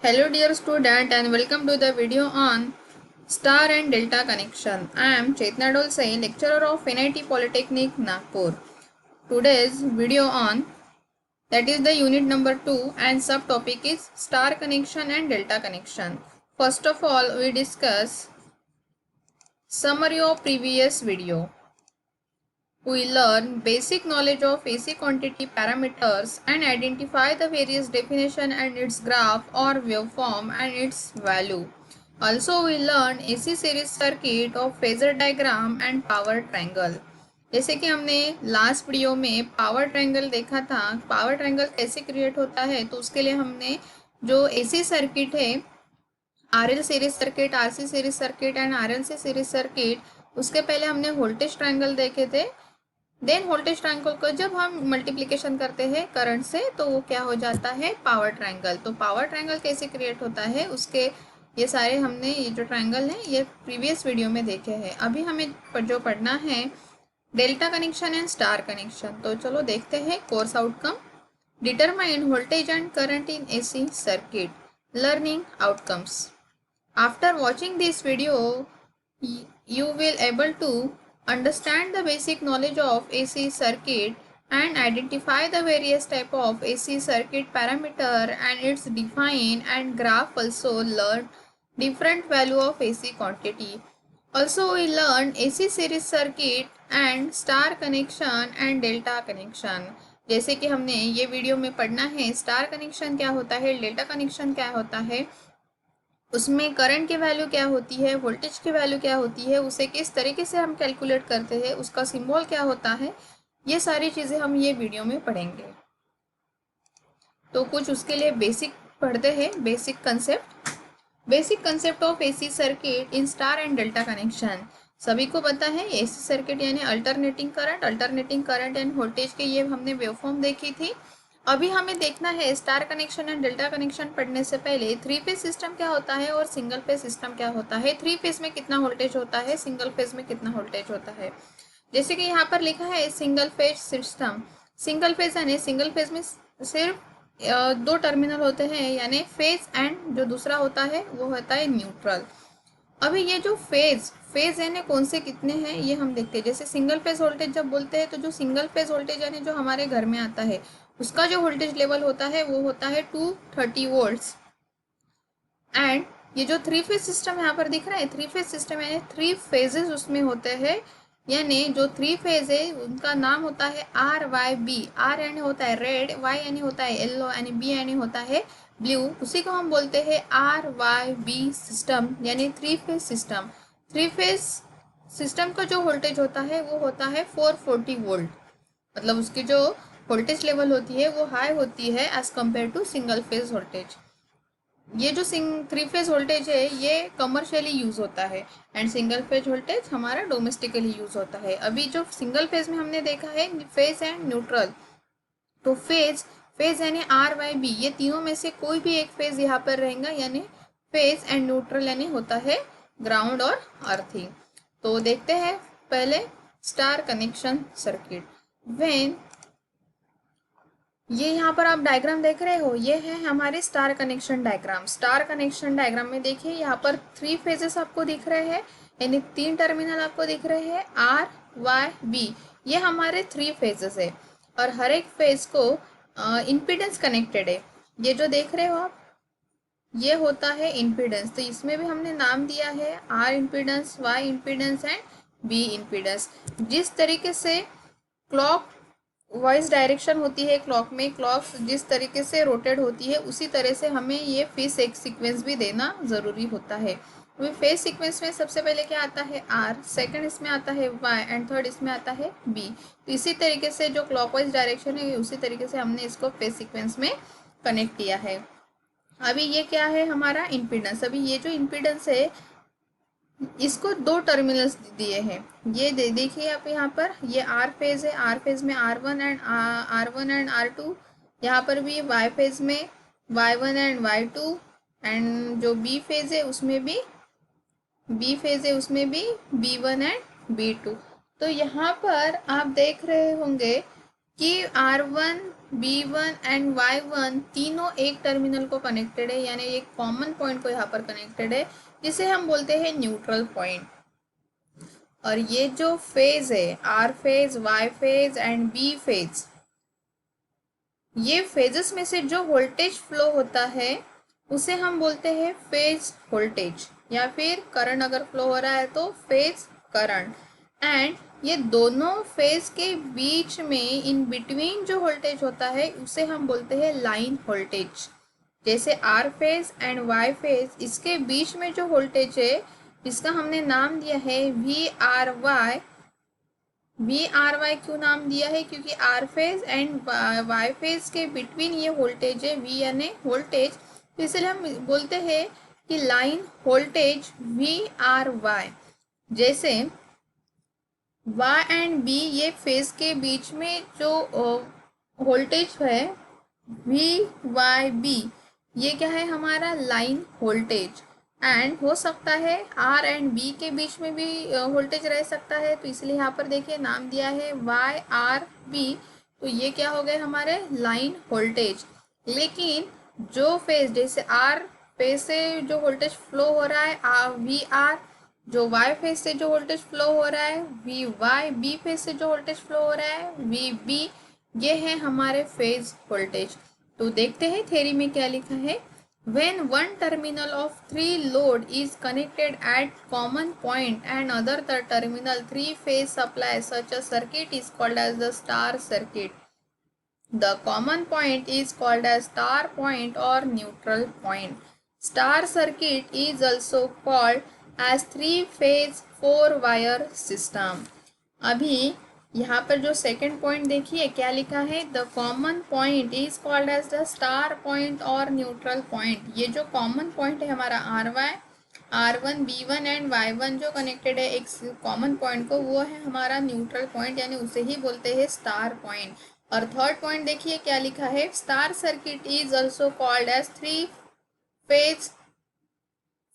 Hello dear student and welcome to the video on star and delta connection. I am Chetna Dolse, lecturer of NIT Polytechnic Nagpur. Today's video on that is the unit number 2 and subtopic is star connection and delta connection. First of all we discuss summary of previous video. We learn basic knowledge of AC quantity parameters and identify the various definition and its graph or waveform and its value. Also we learn AC series circuit of phasor diagram and power triangle. जैसे कि हमने last video में power triangle देखा था, power triangle कैसे create होता है, तो उसके लिए हमने जो एसी सर्किट है RL series circuit, RC series circuit and RLC series circuit, उसके पहले हमने वोल्टेज ट्रायंगल देखे थे। देन वोल्टेज ट्रायंगल को जब हम मल्टीप्लिकेशन करते हैं करंट से तो वो क्या हो जाता है, पावर ट्रायंगल। तो पावर ट्रायंगल कैसे क्रिएट होता है उसके ये सारे हमने ये जो ट्रायंगल है ये प्रीवियस वीडियो में देखे हैं। अभी हमें जो पढ़ना है delta connection and star connection. तो चलो देखते हैं course outcome. Determine voltage and current in AC circuit, learning outcomes. After watching this video you will able to understand the basic knowledge of AC circuit and identify the various type of AC circuit parameter and its define and graph. Also learn different value of AC quantity. Also we learn AC series circuit and star connection and delta connection. जैसे कि हमने ये video में पढ़ना है star connection क्या होता है, डेल्टा कनेक्शन क्या होता है, उसमें करंट की वैल्यू क्या होती है, वोल्टेज की वैल्यू क्या होती है, उसे किस तरीके से हम कैलकुलेट करते हैं, उसका सिंबल क्या होता है, ये सारी चीज़ें हम ये वीडियो में पढ़ेंगे। तो कुछ उसके लिए बेसिक पढ़ते हैं, basic concept of AC circuit in star and delta connection. सभी को पता है एसी सर्किट यानी अल्टरनेटिंग करंट एंड वोल्टेज के ये हमने वेवफॉर्म देखी थी। अभी हमें देखना है star connection and delta connection पढ़ने से पहले थ्री फेज सिस्टम क्या होता है और सिंगल फेज सिस्टम क्या होता है, थ्री फेज में कितना वोल्टेज होता है, सिंगल फेज में कितना वोल्टेज होता है। जैसे कि यहाँ पर लिखा है single phase system. Single phase यानी सिंगल फेज में सिर्फ दो टर्मिनल होते हैं यानी फेज एंड जो दूसरा होता है वो होता है न्यूट्रल। अभी ये जो फेज यानी कौन से कितने हैं ये हम देखते हैं। जैसे सिंगल फेज वोल्टेज जब बोलते हैं तो जो सिंगल फेज वोल्टेज यानी जो हमारे घर में आता है उसका जो वोल्टेज लेवल होता है वो होता है 230 वोल्ट्स। एंड ये जो थ्री फेज सिस्टम यहाँ पर दिख रहा है, थ्री फेज सिस्टम यानी थ्री फेजेस उसमें होते हैं, यानी जो थ्री फेज है उनका नाम होता है आर वाई बी। आर यानी होता है रेड, वाई यानी होता है येलो यानी बी यानी होता है ब्लू, उसी को हम बोलते हैं आर वाई बी सिस्टम यानी three phase system. Three phase system का जो वोल्टेज होता है वो होता है 440 वोल्ट, मतलब उसकी जो वोल्टेज लेवल होती है वो हाई होती है as compare to single phase voltage. ये जो थ्री फेज वोल्टेज है ये कमर्शियली यूज होता है एंड सिंगल फेज वोल्टेज हमारा डोमेस्टिकली यूज होता है। अभी जो सिंगल फेज में हमने देखा है फेज एंड न्यूट्रल, तो फेज यानी आर वाई बी, ये तीनों में से कोई भी एक फेज यहाँ पर रहेगा यानी फेज एंड न्यूट्रल यानी होता है ग्राउंड और अर्थिंग। तो देखते हैं पहले स्टार कनेक्शन सर्किट। व्हेन ये यहाँ पर आप डायग्राम देख रहे हो ये है हमारे star connection diagram. Star connection diagram में देखिए यहाँ पर थ्री फेजेस आपको दिख रहे हैं यानी तीन टर्मिनल आपको दिख रहे हैं आर वाई बी, ये हमारे थ्री फेजेस है और हर एक फेज को इम्पीडेंस कनेक्टेड है। ये जो देख रहे हो आप ये होता है इम्पीडेंस, तो इसमें भी हमने नाम दिया है R impedance, Y impedance and B impedance. जिस तरीके से क्लॉक वाइज डायरेक्शन होती है क्लॉक में, क्लॉक जिस तरीके से रोटेट होती है उसी तरह से हमें ये फेज एक सीक्वेंस भी देना ज़रूरी होता है। अभी फेज सीक्वेंस में सबसे पहले क्या आता है आर, सेकंड इसमें आता है वाई एंड थर्ड इसमें आता है बी। तो इसी तरीके से जो क्लॉकवाइज डायरेक्शन है उसी तरीके से हमने इसको फेज सीक्वेंस में कनेक्ट किया है। अभी ये क्या है हमारा इम्पीडेंस। अभी ये जो इम्पीडेंस है इसको दो टर्मिनल्स दिए हैं, ये देखिए आप यहाँ पर ये आर फेज है, आर फेज में R1 एंड R2, यहाँ पर भी वाई फेज में Y1 एंड Y2 एंड जो बी फेज है उसमें भी B1 एंड B2। तो यहाँ पर आप देख रहे होंगे कि R1 B1 एंड Y1 तीनों एक टर्मिनल को कनेक्टेड है, यानी एक कॉमन पॉइंट को यहाँ पर कनेक्टेड है, जिसे हम बोलते हैं न्यूट्रल पॉइंट। और ये जो फेज है, R phase, Y phase and B phase, ये फेजेस में से जो वोल्टेज फ्लो होता है उसे हम बोलते हैं फेज वोल्टेज, या फिर करंट अगर फ्लो हो रहा है तो फेज करंट। एंड ये दोनों फेज के बीच में इन बिटवीन जो वोल्टेज होता है उसे हम बोलते हैं लाइन वोल्टेज। जैसे R phase and Y phase, इसके बीच में जो वोल्टेज है इसका हमने नाम दिया है V R Y. V R Y क्यों नाम दिया है? क्योंकि R phase and Y phase के बिटवीन ये वोल्टेज है, वी यानी वोल्टेज, तो इसलिए हम बोलते हैं कि line voltage V R Y. जैसे वाई एंड बी, ये फेज के बीच में जो वोल्टेज है वी वाई बी, ये क्या है? हमारा लाइन वोल्टेज। एंड हो सकता है आर एंड बी के बीच में भी वोल्टेज रह सकता है, तो इसलिए यहाँ पर देखिए नाम दिया है वाई आर बी, तो ये क्या हो गए हमारे लाइन वोल्टेज। लेकिन जो फेज, जैसे आर फेज से जो वोल्टेज फ्लो हो रहा है वी आर, जो वाई फेज से जो वोल्टेज फ्लो हो रहा है वी वाई, बी फेज से जो वोल्टेज फ्लो हो रहा है वी बी, ये है हमारे फेज वोल्टेज। तो देखते हैं थ्योरी में क्या लिखा है। When one terminal of three load is connected at common point and other the terminal three phase supply, such a circuit is called as the star circuit. The common point is called as star point or neutral point. Star circuit is also called as three phase four wire system. अभी यहाँ पर जो second point देखिए क्या लिखा है, the common point is called as the star point और neutral point. ये जो कॉमन पॉइंट है हमारा R Y, R1 B1 and Y1 जो कनेक्टेड है एक कॉमन पॉइंट को, वो है हमारा न्यूट्रल पॉइंट, यानी उसे ही बोलते हैं स्टार पॉइंट। और थर्ड पॉइंट देखिए क्या लिखा है, star circuit is also called as three phase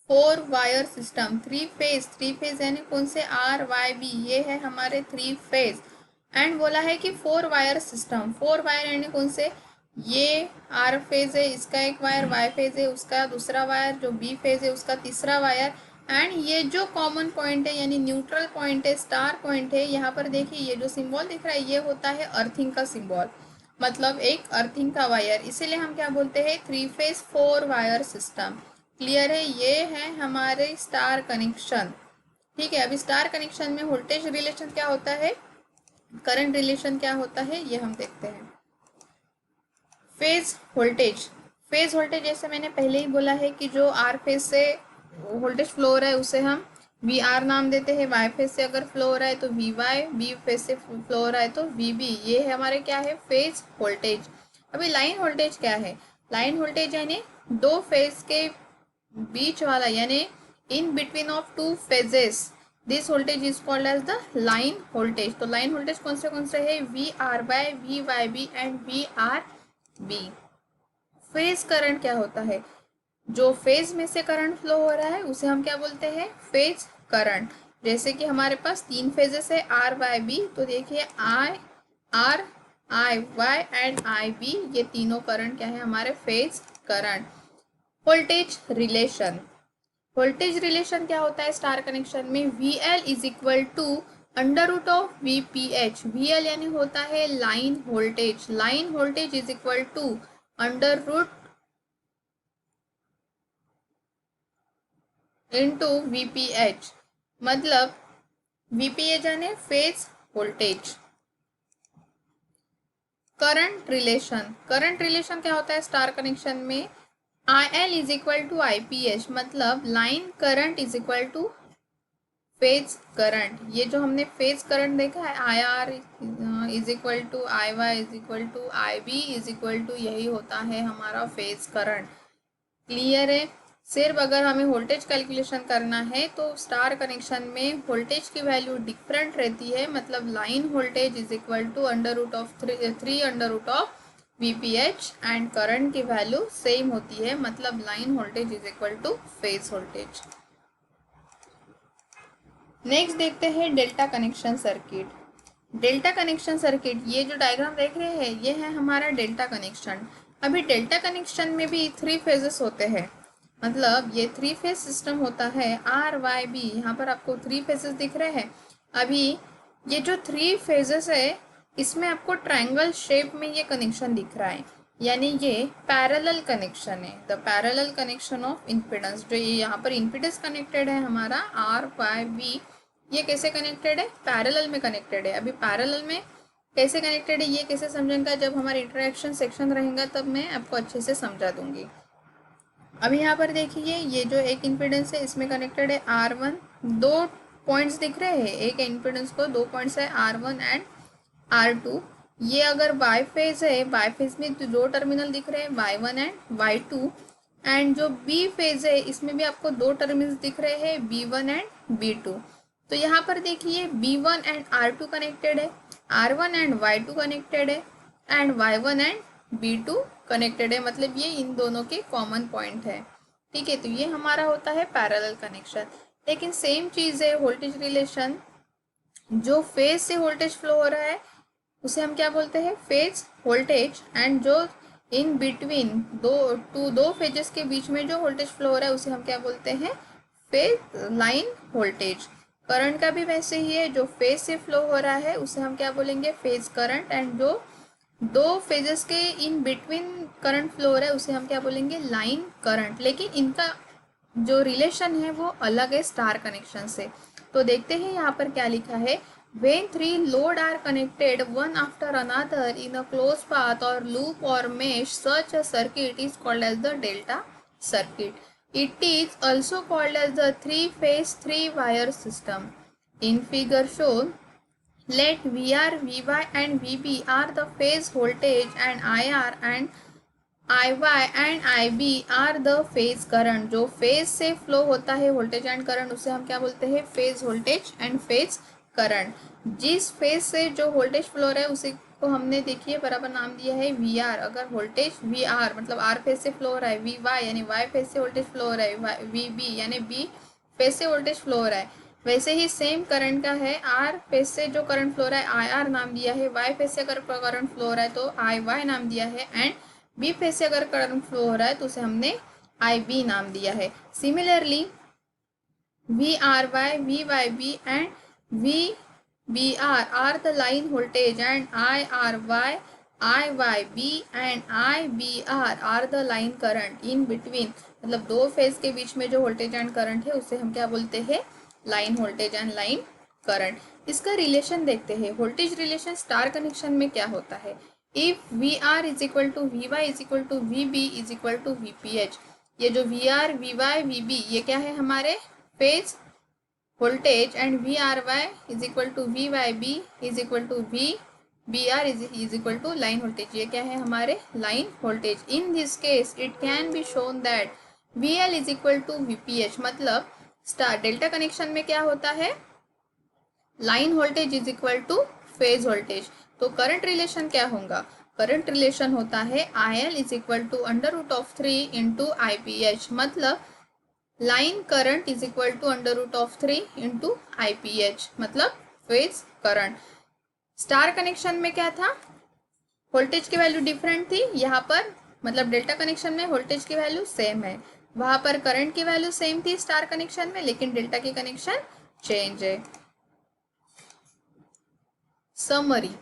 four wire system. Three phase यानी कौन से? आर वाई बी, ये है हमारे थ्री फेज। एंड बोला है कि four wire system, four wire यानी कौन से? ये आर फेज है, इसका एक वायर, वाई फेज है उसका दूसरा वायर, जो बी फेज है उसका तीसरा वायर। एंड ये जो कॉमन पॉइंट है यानी न्यूट्रल पॉइंट है, स्टार पॉइंट है, यहाँ पर देखिए ये जो सिंबल दिख रहा है ये होता है अर्थिंग का सिंबल, मतलब एक अर्थिंग का वायर, इसीलिए हम क्या बोलते हैं? Three phase four wire system. Clear है? ये है हमारे स्टार कनेक्शन। ठीक है, अभी स्टार कनेक्शन में वोल्टेज रिलेशन क्या होता है, करंट रिलेशन क्या होता है, ये हम देखते हैं। फेज वोल्टेज, फेज वोल्टेज जैसे मैंने पहले ही बोला है कि जो आर फेज से वोल्टेज फ्लो हो रहा है उसे हम वी आर नाम देते हैं, वाई फेज से अगर फ्लो हो रहा है तो वी वाई, बी फेज से फ्लो हो रहा है तो वी बी, ये है हमारे क्या है? Phase voltage. अभी लाइन वोल्टेज क्या है? लाइन वोल्टेज यानी दो फेज के बीच वाला, यानी in between of two phases, this voltage is called as the line voltage. तो लाइन वोल्टेज कौन से है? V R Y, V Y B and V R B. Phase current क्या होता है? जो फेज में से करंट फ्लो हो रहा है उसे हम क्या बोलते हैं? Phase current. जैसे कि हमारे पास तीन फेजेस है आर वाई बी, तो देखिए I R, I Y and I B, ये तीनों करंट क्या है? हमारे phase current. Voltage relation, voltage relation क्या होता है स्टार कनेक्शन में? V L is equal to under root of V P H. V L यानी होता है line voltage, line voltage is equal to under root into V P H, मतलब V P H यानी phase voltage. Current relation, current relation क्या होता है star connection में? I L is equal to I P H, मतलब line current is equal to phase current. ये जो हमने फेज करंट देखा है I R is equal to I Y is equal to I B is equal to, यही होता है हमारा फेज करंट। क्लियर है? सिर्फ अगर हमें वोल्टेज कैलकुलेशन करना है तो स्टार कनेक्शन में वोल्टेज की वैल्यू डिफरेंट रहती है, मतलब line voltage is equal to under root of three under root of V P H, and current की वैल्यू सेम होती है, मतलब line voltage is equal to phase voltage. Next देखते हैं delta connection circuit. Delta connection circuit, ये जो diagram देख रहे हैं ये है हमारा डेल्टा कनेक्शन। अभी डेल्टा कनेक्शन में भी 3 फेजेस होते हैं, मतलब ये 3 फेज सिस्टम होता है आर वाई बी। यहाँ पर आपको 3 फेजेस दिख रहे हैं। अभी ये जो 3 फेजेस है इसमें आपको ट्रायंगल शेप में ये कनेक्शन दिख रहा है, यानी ये पैरेलल कनेक्शन है, the parallel connection of impedance. जो ये यहाँ पर इम्पीडेंस कनेक्टेड है हमारा आर वाई बी, ये कैसे कनेक्टेड है, पैरेलल में कनेक्टेड है। अभी पैरेलल में कैसे कनेक्टेड है ये कैसे समझेंगे, जब हमारा इंटरेक्शन सेक्शन रहेगा तब मैं आपको अच्छे से समझा दूंगी। अभी यहाँ पर देखिए ये जो एक इम्पीडेंस है इसमें कनेक्टेड है R1, 2 पॉइंट्स दिख रहे हैं, एक इम्पीडेंस को 2 पॉइंट्स है R1 एंड R2। ये अगर बाई फेज है, बाई फेज में तो 2 टर्मिनल दिख रहे हैं Y1 एंड Y2। एंड जो बी फेज है इसमें भी आपको 2 टर्मिनल दिख रहे हैं B1 एंड B2। तो यहाँ पर देखिए B1 एंड R2 कनेक्टेड है, R1 एंड Y2 कनेक्टेड है and Y1 and B2 connected है, मतलब ये इन दोनों के कॉमन पॉइंट है। ठीक है, तो ये हमारा होता है पैरेलल कनेक्शन। लेकिन सेम चीज़ है वोल्टेज रिलेशन, जो फेज से वोल्टेज फ्लो हो रहा है उसे हम क्या बोलते हैं, फेज वोल्टेज। एंड जो इन बिटवीन दो फेजेस के बीच में जो वोल्टेज फ्लो हो रहा है उसे हम क्या बोलते हैं, फेज लाइन वोल्टेज। करंट का भी वैसे ही है, जो फेज से फ्लो हो रहा है उसे हम क्या बोलेंगे, फेज करंट। एंड जो 2 फेजेस के इन बिटवीन करंट फ्लो हो रहा है उसे हम क्या बोलेंगे, लाइन करंट। लेकिन इनका जो रिलेशन है वो अलग है स्टार कनेक्शन से। तो देखते हैं यहाँ पर क्या लिखा है, when 3 load are connected one after another in a closed path or loop or mesh, such a circuit is called as the delta circuit. It is also called as the 3-phase 3-wire system. In figure shown, let VR, VY and VB are the phase voltage and IR and IY and IB are the phase current। जो phase से flow होता है voltage and current उसे हम क्या बोलते हैं, phase voltage and phase current. जिस फेज से जो वोल्टेज फ्लो हो रहा है उसी को हमने देखिए बराबर नाम दिया है VR। अगर वोल्टेज VR मतलब R फेज से फ्लो हो रहा है, VY यानी Y फेज से वोल्टेज फ्लो हो रहा है, VB यानी B फेज से वोल्टेज फ्लो हो रहा है। वैसे ही सेम करंट का है, R फेज से जो करंट फ्लो हो रहा है IR नाम दिया है, Y फेज से अगर करंट फ्लो हो रहा है तो IY नाम दिया है, एंड बी फेज से अगर करंट फ्लो हो रहा है तो उसे हमने IB नाम दिया है। Similarly VRY, VYB and VBR are the line voltage and IRY, IYB and IBR are the line current in between. मतलब 2 फेज के बीच में जो वोल्टेज एंड करंट है उसे हम क्या बोलते हैं, line voltage and line current. इसका रिलेशन देखते हैं, वोल्टेज रिलेशन स्टार कनेक्शन में क्या होता है। If VR is equal to VY is equal to VB is equal to VPH, ये जो VR, VY, VB ये क्या है हमारे phase voltage and VRY is equal to VYB is equal to VBR is equal to line voltage, ये क्या है हमारे line voltage. In this case it can be shown that VL is equal to VPH, मतलब star delta connection में क्या होता है, line voltage is equal to phase voltage. तो करंट रिलेशन क्या होगा, करंट रिलेशन होता है IL is equal to √3 into IPH, मतलब line current is equal to √3 into IPH, मतलब फेज करंट। स्टार कनेक्शन में क्या था, वोल्टेज की वैल्यू डिफरेंट थी, यहाँ पर मतलब डेल्टा कनेक्शन में वोल्टेज की वैल्यू सेम है, वहाँ पर करंट की वैल्यू सेम थी स्टार कनेक्शन में, लेकिन डेल्टा की कनेक्शन चेंज है। समरी,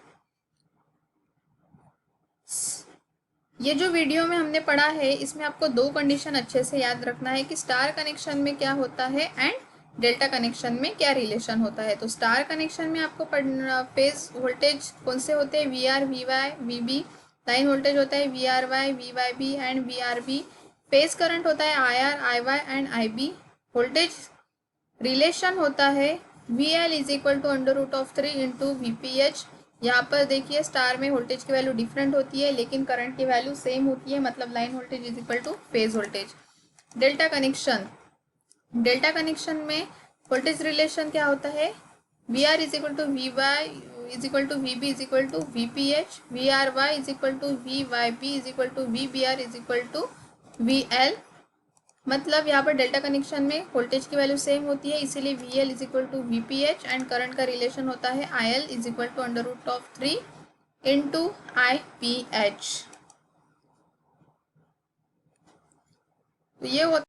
ये जो वीडियो में हमने पढ़ा है इसमें आपको 2 कंडीशन अच्छे से याद रखना है कि स्टार कनेक्शन में क्या होता है एंड डेल्टा कनेक्शन में क्या रिलेशन होता है। तो स्टार कनेक्शन में आपको फेज वोल्टेज कौन से होते हैं, VR, VY, VB। Line voltage होता है VRY, VYB and VRB। Phase current होता है IR, IY and IB। Voltage relation होता है VL is equal to √3 into VPH। यहाँ पर देखिए स्टार में वोल्टेज की वैल्यू डिफरेंट होती है लेकिन करंट की वैल्यू सेम होती है, मतलब line voltage is equal to phase voltage. Delta connection, delta connection में वोल्टेज रिलेशन क्या होता है, VR is equal to VY is equal to VB is equal to VPH, VRY is equal to VYB is equal to VBR is equal to VL। मतलब यहाँ पर delta connection में voltage की value same होती है, इसीलिए VL is equal to VPH and current का relation होता है IL is equal to √3 into IPH। तो ये होता